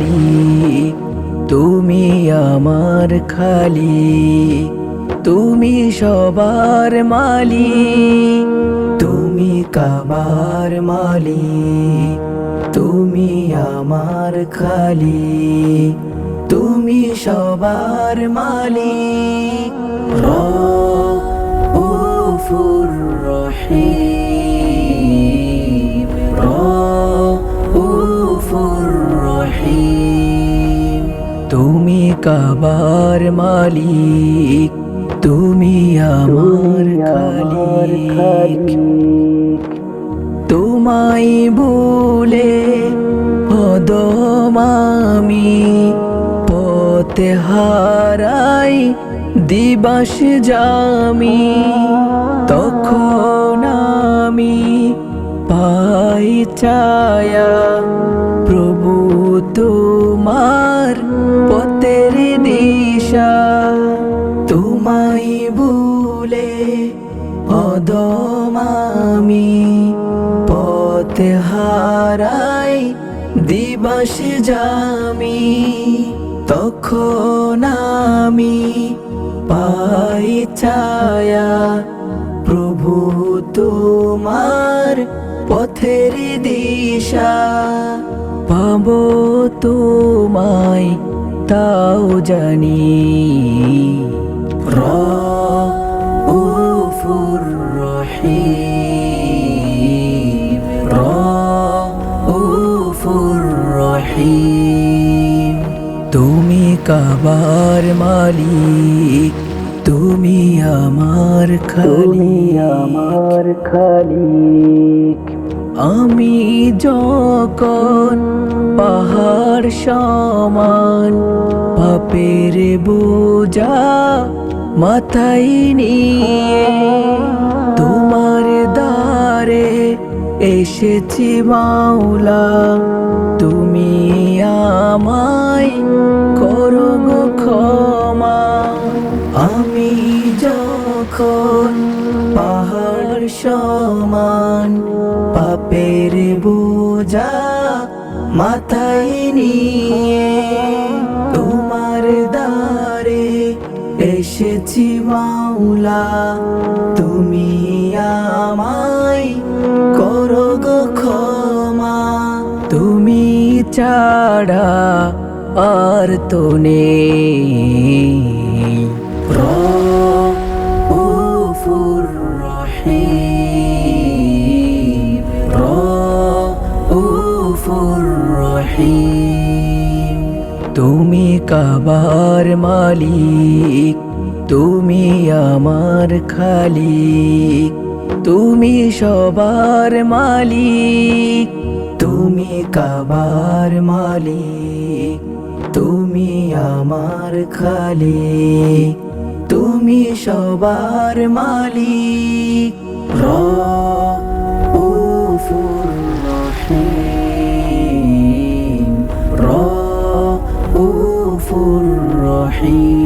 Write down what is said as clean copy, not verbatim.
মালিক, তুমি আমার খালিক, তুমি সবার মালিক, তুমি কাবার মালিক, তুমি আমার খালিক, তুমি সবার মালিক। রউফুর রহিম, রউফুর রহিম, তুমি কাবার মালিক, তুমি আমার খালিক। তোমায় বলে অদম আমি পথে হারাই দিবাস জামি, তখন আমি পাই ছায়া প্রভু তোমার পথের দিশা। তোমায় ভুলে অদম আমি পথে হারাই দিবাস জামি, তখন আমি পাই ছায়া প্রভু তোমার পথের দিশা। পাবো তোমায় তাও জানি, রউফুর রহিম, রউফুর রহিম, তুমি কাবার মালিক, তুমি আমার খালিক। আমি যখন পাহাড় সমান পাপের বোঝা মাথায় নিয়ে তোমার দ্বারে এসেছি মাওলা, তুমি আমায় করো গো ক্ষমা। আমি যখন পাহাড় সমান পাপের বোঝা মাথায় নিয়ে তোমার দ্বারে এসেছি মাওলা, তুমি আমায় করো গো ক্ষমা। তুমি ছাড়া আর তো নেই, রউফুর রহিম, রউফুর রহিম, তুমি কাবার মালিক, তুমি আমার খালিক, তুমি সবার মালিক, তুমি কাবার মালিক, তুমি আমার খালিক, তুমি সবার মালিক। রউফুর রহিম, রউফুর রহিম।